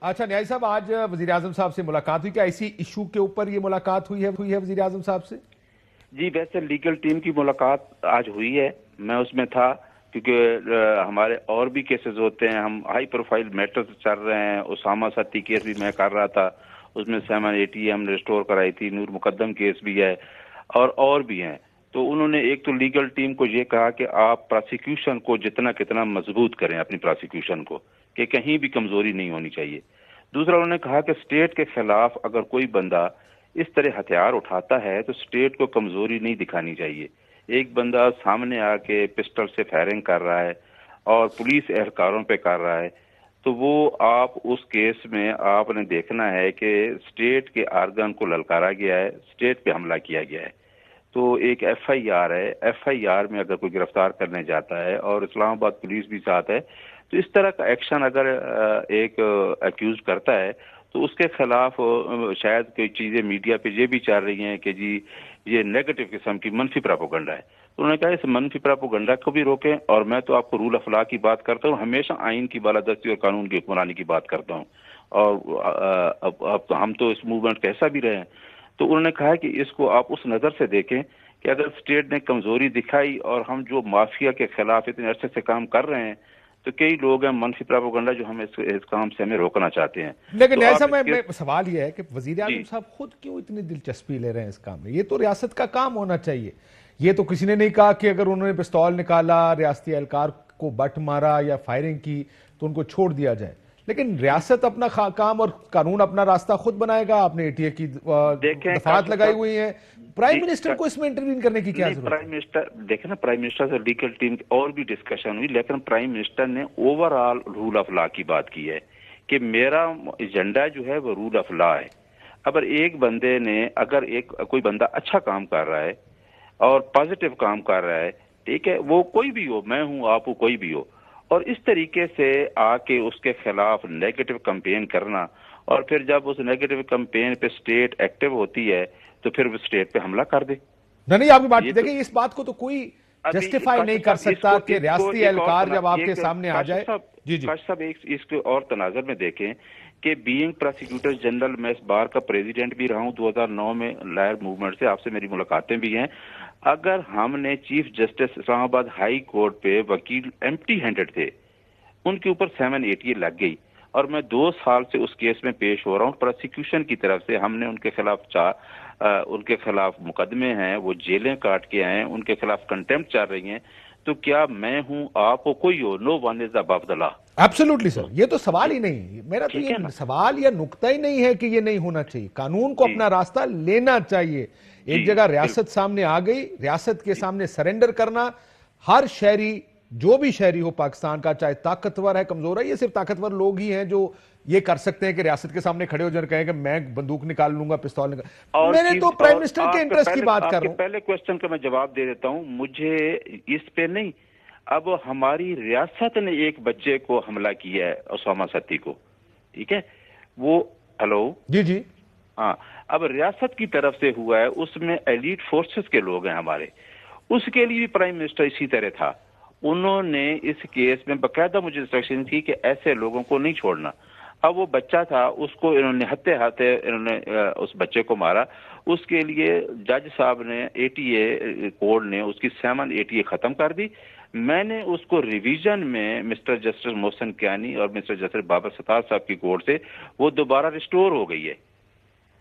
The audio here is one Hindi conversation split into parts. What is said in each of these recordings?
अच्छा न्याय साहब, आज वजीर आजम साहब से मुलाकात हुई, क्या इसी इशू के ऊपर ये मुलाकात हुई है वजीर आजम साहब से? जी, वैसे लीगल टीम की मुलाकात आज हुई है, मैं उसमें था क्योंकि हमारे और भी केसेस होते हैं, हम हाई प्रोफाइल मैटर्स चल रहे हैं। उसामा सत्ती केस भी मैं कर रहा था, उसमें 780 हमने रिस्टोर कराई थी। नूर मुकद्दम केस भी है और भी हैं। तो उन्होंने एक तो लीगल टीम को ये कहा कि आप प्रोसिक्यूशन को जितना कितना मजबूत करें, अपनी प्रोसिक्यूशन को, कि कहीं भी कमजोरी नहीं होनी चाहिए। दूसरा उन्होंने कहा कि स्टेट के खिलाफ अगर कोई बंदा इस तरह हथियार उठाता है तो स्टेट को कमजोरी नहीं दिखानी चाहिए। एक बंदा सामने आके पिस्टल से फायरिंग कर रहा है और पुलिस एहलकारों पे कर रहा है, तो वो आप उस केस में आपने देखना है कि स्टेट के आर्गन को ललकारा गया है, स्टेट पे हमला किया गया है। तो एक एफआईआर है, एफआईआर में अगर कोई गिरफ्तार करने जाता है और इस्लामाबाद पुलिस भी साथ है, तो इस तरह का एक्शन अगर एक अक्यूज करता है तो उसके खिलाफ शायद कोई चीजें मीडिया पे ये भी चल रही हैं कि जी ये नेगेटिव किस्म की मनफी प्रोपेगेंडा है। तो उन्होंने कहा इस मनफी प्रोपेगेंडा को भी रोकें। और मैं तो आपको रूल ऑफ लॉ की बात करता हूँ, हमेशा आइन की बालादस्ती और कानून की हुक्मरानी की बात करता हूँ। और अब तो हम तो इस मूवमेंट का हिस्सा भी रहे हैं। तो उन्होंने कहा कि इसको आप उस नजर से देखें कि अगर स्टेट ने कमजोरी दिखाई और हम जो माफिया के खिलाफ इतने अरसे से काम कर रहे हैं, तो कई लोग हैं मनफी प्रोपेगेंडा जो हम इस काम से हमें रोकना चाहते हैं। लेकिन तो ऐसा आप मैं सवाल यह है कि वजीर जी आजम साहब खुद क्यों इतनी दिलचस्पी ले रहे हैं इस काम में? ये तो रियासत का काम होना चाहिए। ये तो किसी ने नहीं कहा कि अगर उन्होंने पिस्तौल निकाला, रियासती एहलकार को बट मारा या फायरिंग की तो उनको छोड़ दिया जाए। लेकिन रियासत अपना काम और कानून अपना रास्ता खुद बनाएगा। आपने एटीए की देखें दफात लगाई हुई है, प्राइम जी मिनिस्टर को इसमें इंटरवीन करने की क्या नहीं, जरूरत प्राइम है? मिनिस्टर देखे ना, प्राइम मिनिस्टर से लीगल टीम की और भी डिस्कशन हुई, लेकिन प्राइम मिनिस्टर ने ओवरऑल रूल ऑफ लॉ की बात की है कि मेरा एजेंडा जो है वो रूल ऑफ लॉ है। अगर एक बंदे ने अगर एक कोई बंदा अच्छा काम कर रहा है और पॉजिटिव काम कर रहा है, ठीक है, वो कोई भी हो, मैं हूं, आप हो, कोई भी हो, और इस तरीके से आके उसके खिलाफ नेगेटिव कैंपेन करना, और फिर जब उस नेगेटिव कैंपेन पे स्टेट एक्टिव होती है तो फिर वो स्टेट पे हमला कर दे। नहीं, आपकी बात ये तो देखिए, इस बात को तो कोई अभी जस्टिफाई नहीं काशिफ कर साहब सकता इसको कि इसको रियासती एक और एहलकार तना जब आपके एक सामने आ काशिफ जाए। साहब जी जी। काशिफ साहब एक इसको और तनाजर में देखें कि बीइंग प्रोसिक्यूटर जनरल, मैं इस बार का प्रेसिडेंट भी रहा हूं 2009 में, लायर मूवमेंट से आपसे मेरी मुलाकातें भी हैं। अगर हमने chief justice Islamabad high court पे वकील एम्प्टी हैंडेड थे, उनके ऊपर 780 लग गई, और मैं 2 साल से उस केस में पेश हो रहा हूँ। प्रोसिक्यूशन की तरफ से हमने उनके खिलाफ मुकदमे हैं, वो जेलें काट के आए हैं, उनके खिलाफ कंटेम्प्ट चल रही हैं। तो क्या मैं हूं, आप हो, कोई हो, no one is above the law. Absolutely sir, ये तो सवाल जी, ही नहीं, मेरा तो ठीक ये है ना। सवाल या नुक्ता ही नहीं है कि ये नहीं होना चाहिए। कानून को जी अपना रास्ता लेना चाहिए। जी एक जगह रियासत बिल्कुल। सामने आ गई, रियासत के जी सामने सरेंडर करना। हर शहरी, जो भी शहरी हो पाकिस्तान का, चाहे ताकतवर है कमजोर है, ये सिर्फ ताकतवर लोग ही हैं जो ये कर सकते हैं कि रियासत के सामने खड़े हो जाकर कहें कि मैं बंदूक निकाल लूंगा, पिस्तौल निकाल। और मैंने तो चीफ प्राइम और मिनिस्टर के इंटरेस्ट की बात कर आपके रहा हूं। पहले क्वेश्चन का मैं जवाब दे देता हूं, मुझे इस पे नहीं। अब हमारी रियासत ने एक बच्चे को हमला किया है, उसामा सत्ती को, ठीक है, वो, हेलो, जी जी। हाँ, अब रियासत की तरफ से हुआ है, उसमें एलीट फोर्सेस के लोग हैं हमारे, उसके लिए भी प्राइम मिनिस्टर इसी तरह था। उन्होंने इस केस में बकायदा मुझे इंस्ट्रक्शन थी कि ऐसे लोगों को नहीं छोड़ना। अब वो बच्चा था, उसको इन्होंने हत्ते हाथे इन्होंने उस बच्चे को मारा। उसके लिए जज साहब ने, एटीए कोर्ट ने उसकी 780 खत्म कर दी। मैंने उसको रिवीजन में मिस्टर जस्टिस मोहसिन कियानी और मिस्टर जस्टिस बाबर सतार साहब की कोर्ट से वो दोबारा रिस्टोर हो गई है।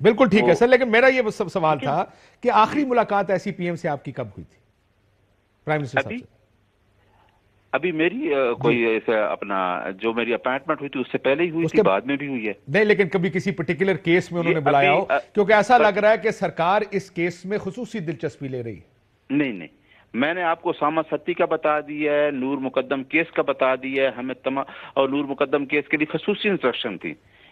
बिल्कुल ठीक तो है सर, लेकिन मेरा ये सवाल ठीक है था कि आखिरी जी। मुलाकात ऐसी पीएम से आपकी कब हुई थी, प्राइम मिनिस्टर साहब अभी से? अभी मेरी जी। कोई ऐसा अपना, जो मेरी अपॉइंटमेंट हुई थी उससे पहले ही हुई थी, उसके बाद में भी हुई है। नहीं, लेकिन कभी किसी पर्टिकुलर केस में ये उन्होंने बुलाया अभी हो? क्योंकि ऐसा पर, लग रहा है कि सरकार इस केस में खुसूसी दिलचस्पी ले रही है। नहीं नहीं, मैंने आपको सामा सत्ती का बता दिया है, नूर मुकद्दम केस का बता दिया है हमें और नूर मुकद्दम केस के लिए खसूसी इंस्ट्रक्शन थी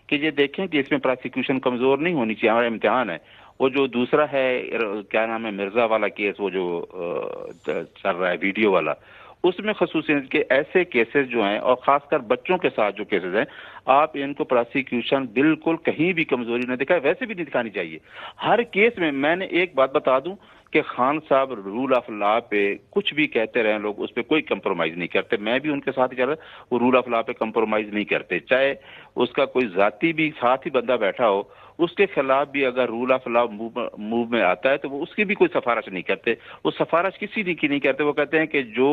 कि ये देखें कि इसमें प्रोसिक्यूशन कमजोर नहीं होनी चाहिए, हमारा इम्तिहान है। वो जो दूसरा है, क्या नाम है, मिर्जा वाला केस, वो जो चल रहा है वीडियो वाला, उसमें खसूसी के ऐसे केसेस जो हैं, और खासकर बच्चों के साथ जो केसेस हैं, आप इनको प्रोसिक्यूशन बिल्कुल कहीं भी कमजोरी न दिखाए, वैसे भी नहीं दिखानी चाहिए। हर केस में मैंने एक बात बता दूं कि खान साहब रूल ऑफ लॉ पे कुछ भी कहते रहे लोग, उस पर कोई कंप्रोमाइज नहीं करते। मैं भी उनके साथ ही चल रहा, वो रूल ऑफ लॉ पे कंप्रोमाइज नहीं करते, चाहे उसका कोई जाती भी साथ ही बंदा बैठा हो, उसके खिलाफ भी अगर रूल ऑफ लॉ मूव में आता है तो वो उसकी भी कोई सिफारिश नहीं करते। वो सिफारिश किसी की नहीं करते। वो कहते हैं कि जो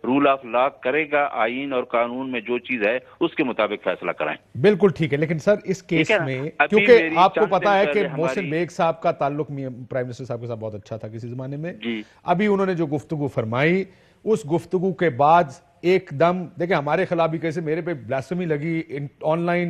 रूल ऑफ लॉ करेगा, आईन और कानून में जो चीज है उसके मुताबिक फैसला कराएं। बिल्कुल ठीक है, लेकिन सर इस केस है ना? में अभी क्योंकि मेरी आपको चंद पता दिन है कि पहले मोहसिन हमारी बेग साहब का ताल्लुक प्राइम मिनिस्टर साहब के साथ बहुत अच्छा था किसी जमाने में। जी अभी उन्होंने जो गुफ्तगू फरमाई, उस गुफ्तगू के बाद एकदम देखिए हमारे खिलाफ भी कैसे मेरे पे ब्लास्फेमी लगी, ऑनलाइन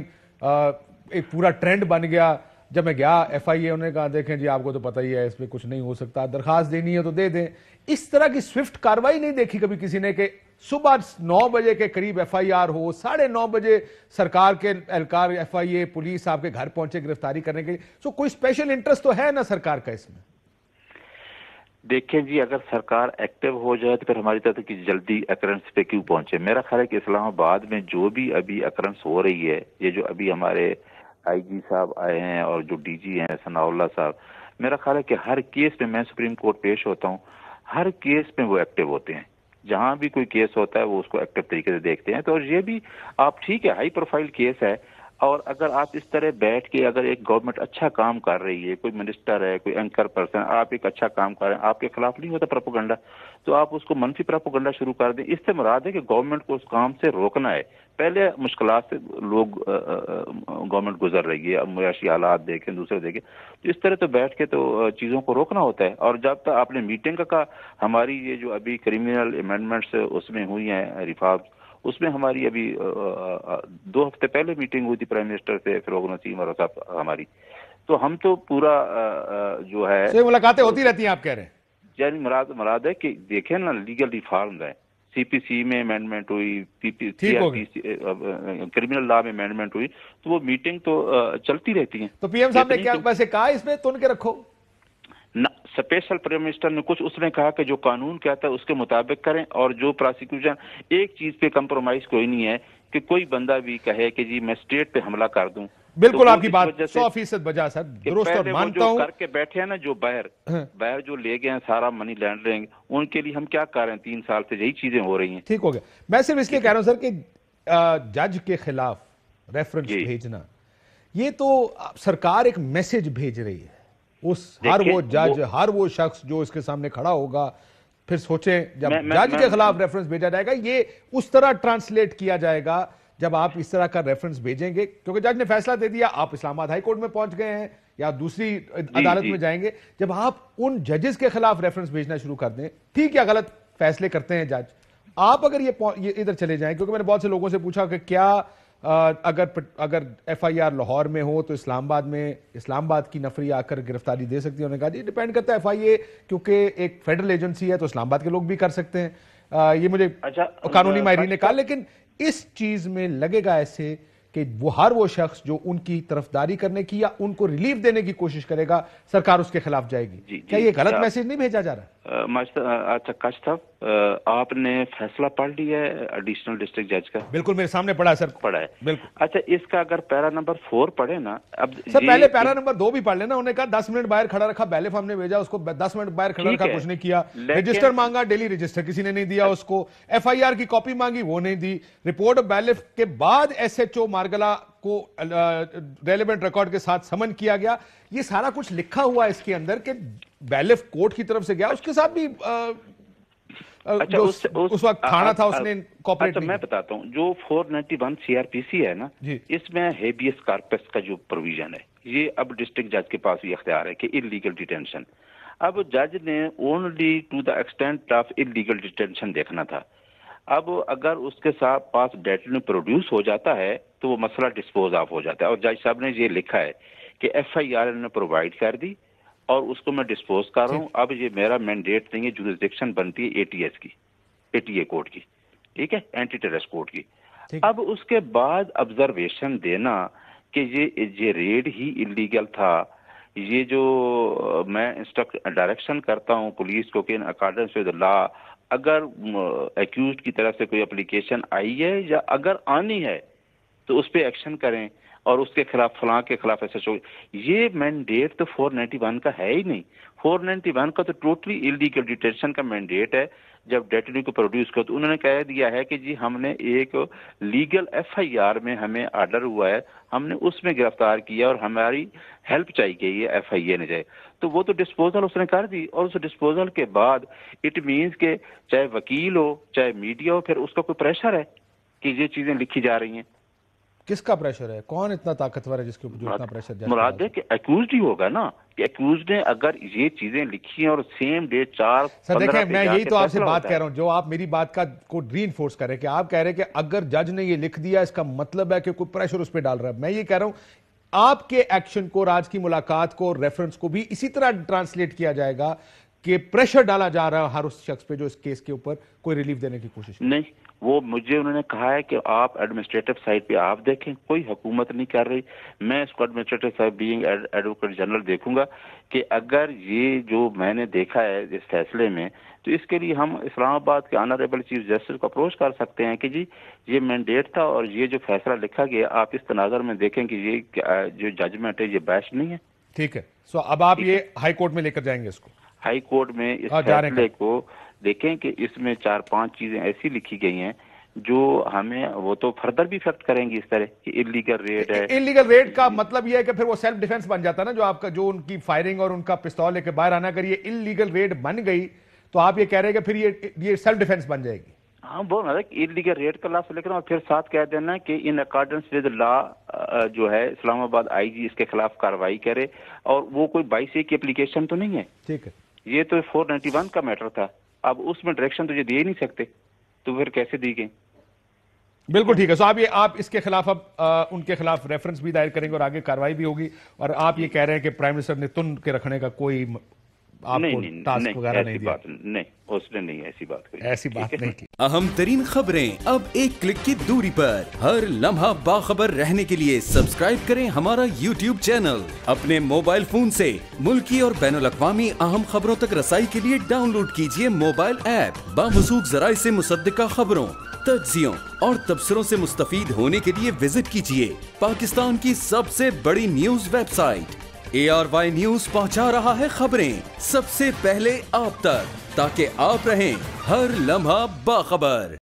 एक पूरा ट्रेंड बन गया। जब मैं गया FIA, उन्होंने कहा देखें जी आपको तो पता ही है इसमें कुछ नहीं हो सकता, दरखास्त देनी है तो दे दें। इस तरह की स्विफ्ट कार्रवाई नहीं देखी कभी किसी ने कि सुबह 9 बजे के करीब FIR हो, 9:30 बजे सरकार के एहलकार FIA पुलिस आपके घर पहुंचे गिरफ्तारी करने के लिए। सो कोई स्पेशल इंटरेस्ट तो है ना सरकार का इसमें? देखें जी, अगर सरकार एक्टिव हो जाए तो फिर हमारी तरफ की जल्दी अकरेंस पे क्यों पहुंचे। मेरा ख्याल है कि इस्लामाबाद में जो भी अभी अकरेंस हो रही है, ये जो अभी हमारे IG साहब आए हैं और जो DG हैं सनाउल्लाह साहब, मेरा ख्याल है कि हर केस में, मैं सुप्रीम कोर्ट पेश होता हूँ, हर केस में वो एक्टिव होते हैं। जहां भी कोई केस होता है वो उसको एक्टिव तरीके से देखते हैं। तो और ये भी आप ठीक है, हाई प्रोफाइल केस है, और अगर आप इस तरह बैठ के, अगर एक गवर्नमेंट अच्छा काम कर रही है, कोई मिनिस्टर है, कोई एंकर पर्सन, आप एक अच्छा काम कर रहे हैं, आपके खिलाफ नहीं होता प्रोपोगंडा, तो आप उसको मनफी प्रोपोगंडा शुरू कर दें। इससे मुराद है कि गवर्नमेंट को उस काम से रोकना है। पहले मुश्किलात से लोग गवर्नमेंट गुजर रही है, अब मुआशी हालात देखें, दूसरे देखें, तो इस तरह तो बैठ के तो चीजों को रोकना होता है। और जब तक आपने मीटिंग का कहा, हमारी ये जो अभी क्रिमिनल अमेंडमेंट्स उसमें हुई हैं रिफॉर्म्स, उसमें हमारी अभी 2 हफ्ते पहले मीटिंग हुई थी प्राइम मिनिस्टर से, फिरोग नसीम और साहब हमारी। तो हम तो पूरा जो है, सो ये मुलाकातें होती रहती हैं आप कह रहे हैं? यानी मुराद है कि देखें ना, लीगल रिफॉर्म है, CPC में अमेंडमेंट हुई, ठीक हो गए। CRPC क्रिमिनल लॉ में अमेंडमेंट हुई, तो वो मीटिंग तो चलती रहती है। तो PM साहब ने इतनी क्या तो वैसे कहा इसमें तुन के रखो? ना, स्पेशल प्राइम मिनिस्टर ने कुछ, उसने कहा कि जो कानून कहता है उसके मुताबिक करें, और जो प्रोसिक्यूशन, एक चीज पे कंप्रोमाइज कोई नहीं है कि कोई बंदा भी कहे कि जी मैं स्टेट पे हमला कर दूं। बिल्कुल तो आपकी बात 100% बजा सर, कि दुरुस्त और पहले वो मानता जो हूं। करके बैठे हैं ना, जो बाहर जो ले गए हैं सारा मनी लैंडरिंग, उनके लिए हम क्या कर रहे हैं? 3 साल से यही चीजें हो रही हैं। ठीक हो गया। मैं सिर्फ इसलिए कह रहा हूं सर कि जज के खिलाफ रेफरेंस जी भेजना, ये तो सरकार एक मैसेज भेज रही है। उस हर वो जज, हर वो शख्स जो इसके सामने खड़ा होगा, फिर सोचें जब जज के खिलाफ रेफरेंस भेजा जाएगा, ये उस तरह ट्रांसलेट किया जाएगा जब आप इस तरह का रेफरेंस भेजेंगे, क्योंकि जज ने फैसला दे दिया, आप इस्लामाबाद हाई कोर्ट में पहुंच गए हैं या दूसरी अदालत में जाएंगे। जब आप उन जजेस के खिलाफ रेफरेंस भेजना शुरू कर दें, ठीक या गलत फैसले करते हैं जज, आप अगर ये इधर चले जाएं, क्योंकि मैंने बहुत से लोगों से पूछा कि क्या अगर FIR लाहौर में हो तो इस्लामाबाद की नफरी आकर गिरफ्तारी दे सकती है? उन्होंने कहा जी डिपेंड करता है, FIA क्योंकि एक फेडरल एजेंसी है तो इस्लामाबाद के लोग भी कर सकते हैं। ये मुझे कानूनी माहिरीन ने कहा, लेकिन इस चीज में लगेगा ऐसे कि हर वो शख्स जो उनकी तरफदारी करने की या उनको रिलीफ देने की कोशिश करेगा, सरकार उसके खिलाफ जाएगी। क्या ये गलत मैसेज नहीं भेजा जा रहा? अच्छा काश साहब, आपने फैसला पढ़ लिया है एडिशनल डिस्ट्रिक्ट जज का? बिल्कुल मेरे सामने पढ़ा है सर। पढ़ा है, बिल्कुल। अच्छा, इसका अगर पैरा नंबर 4 पढ़े ना, अब सर पहले पैरा नंबर 2 भी पढ़ लेना। उन्होंने कहा 10 मिनट बाहर खड़ा रखा, बैलेफ हमने भेजा उसको, 10 मिनट बाहर खड़ा रखा, कुछ नहीं किया। रजिस्टर मांगा, डेली रजिस्टर किसी ने नहीं दिया उसको। FIR की कॉपी मांगी, वो नहीं दी। रिपोर्ट बैलेफ के बाद SHO मारगला को रेलेवेंट रिकॉर्ड के साथ समन किया गया। ये सारा कुछ लिखा हुआ है इसके अंदर कि बैलेफ कोर्ट की तरफ से गया, उसके साथ भी अच्छा, उस वक्त थाना था, उसने कॉपरेट नहीं। मैं बताता हूँ, जो 491 CRPC है ना, इसमें हेबियस कार्पस का जो प्रोविजन है, ये अब डिस्ट्रिक्ट जज के पास भी इख्तियार है कि इलीगल डिटेंशन। अब जज ने only to the extent of illegal detention देखना था। अब अगर उसके साथ पास डेटा प्रोड्यूस हो जाता है तो वो मसला डिस्पोज ऑफ हो जाता है। और जज साहब ने ये लिखा है कि FIR ने प्रोवाइड कर दी और उसको मैं डिस्पोज कर रहा हूँ। अब ये मेरा मैंडेट नहीं है, जुरिस्डिक्शन बनती है ATS की, ATA कोर्ट की, ठीक है, एंटी टेररिस्ट कोर्ट की। अब उसके बाद ऑब्जर्वेशन देना कि ये रेड ही इलीगल था, ये जो मैं डायरेक्शन करता हूँ पुलिस को कि इन अकॉर्डेंस विद लॉ, अगर एक्यूज्ड की तरफ से कोई एप्लीकेशन आई है या अगर आनी है तो उस पर एक्शन करें और उसके खिलाफ फलां के खिलाफ ऐसा शो। ये मैंडेट तो 491 का है ही नहीं। 491 का तो टोटली इलीगल डिटेंशन का मैंडेट है। जब डेटनी को प्रोड्यूस कर तो उन्होंने कह दिया है कि जी हमने एक लीगल एफआईआर में हमें ऑर्डर हुआ है, हमने उसमें गिरफ्तार किया और हमारी हेल्प चाहिए कि ये एफआईआर न जाए। तो वो तो डिस्पोजल उसने कर दी और उस डिस्पोजल के बाद इट मीन्स के चाहे वकील हो चाहे मीडिया हो, फिर उसका कोई प्रेशर है कि ये चीजें लिखी जा रही हैं। किसका प्रेशर है? कौन इतना ताकतवर है जिसके ऊपर जो इतना प्रेशर? मुराद है कि अक्यूज ही होगा ना, कि अक्यूज ने अगर ये चीजें लिखी हैं और सेम डे 4 सर देखें, मैं यही तो आपसे बात कह है। रहा हूं, जो आप मेरी बात का को रीइंफोर्स करें कि आप कह रहे हैं कि अगर जज ने ये लिख दिया इसका मतलब है कि कोई प्रेशर उस पर डाल रहा है। मैं ये कह रहा हूं आपके एक्शन को, राज की मुलाकात को, रेफरेंस को भी इसी तरह ट्रांसलेट किया जाएगा कि प्रेशर डाला जा रहा है हर उस शख्स पे जो इस केस के ऊपर कोई रिलीफ देने की कोशिश करे। नहीं, वो मुझे उन्होंने कहा है कि आप एडमिनिस्ट्रेटिव साइड पे आप देखें, कोई हुकूमत नहीं कर रही। मैं इसको administrative side being advocate general देखूंगा कि अगर ये जो मैंने देखा है इस फैसले में, तो इसके लिए हम इस्लामाबाद के ऑनरेबल चीफ जस्टिस को अप्रोच कर सकते हैं कि जी ये मैंडेट था और ये जो फैसला लिखा गया आप इस तनाजर में देखें कि ये जो जजमेंट है ये बैश नहीं है। ठीक है, सो अब आप ये हाई कोर्ट में लेकर जाएंगे इसको? हाई कोर्ट में इस फैसले को देखें कि इसमें 4-5 चीजें ऐसी लिखी गई हैं जो हमें वो तो फर्दर भी इफेक्ट करेंगी इस तरह कि इलीगल रेड है। इलीगल रेड का मतलब यह है कि फिर वो सेल्फ डिफेंस बन जाता है ना, जो आपका जो उनकी फायरिंग और उनका पिस्तौल लेके बाहर आना, अगर ये इलीगल रेड बन गई तो आप ये कह रहे हैं कि फिर ये सेल्फ डिफेंस बन जाएगी। हाँ, बोल रहा है कि इलीगल रेड का लफ्ज लिख रहा हूँ और फिर साथ कह देना कि इन अकॉर्डेंस विद लॉ जो है इस्लामाबाद आईजी इसके खिलाफ कार्रवाई करे, और वो कोई 22A की एप्लीकेशन तो नहीं है। ठीक है, ये तो 491 का मैटर था। अब उसमें डायरेक्शन तो ये दे ही नहीं सकते, तो फिर कैसे दी गई? बिल्कुल ठीक है। सो आप इसके खिलाफ अब उनके खिलाफ रेफरेंस भी दायर करेंगे और आगे कार्रवाई भी होगी, और आप ये कह रहे हैं कि प्राइम मिनिस्टर ने तुन के रखने का कोई आपको टास्क वगैरह नहीं दिया? नहीं, उसने नहीं ऐसी बात कही, ऐसी बात नहीं की। अहम तरीन खबरें अब एक क्लिक की दूरी पर, हर लम्हा बाखबर रहने के लिए सब्सक्राइब करें हमारा YouTube चैनल। अपने मोबाइल फोन से मुल्की और बैनुल अक़वामी अहम खबरों तक रसाई के लिए डाउनलोड कीजिए मोबाइल ऐप। बामसूख जराए से मुसद्दिका खबरों, तज्जियों और तबसरों से मुस्तफीद होने के लिए विजिट कीजिए पाकिस्तान की सबसे बड़ी न्यूज वेबसाइट। ARY न्यूज पहुंचा रहा है खबरें सबसे पहले आप तक, ताकि आप रहें हर लम्हा बाखबर।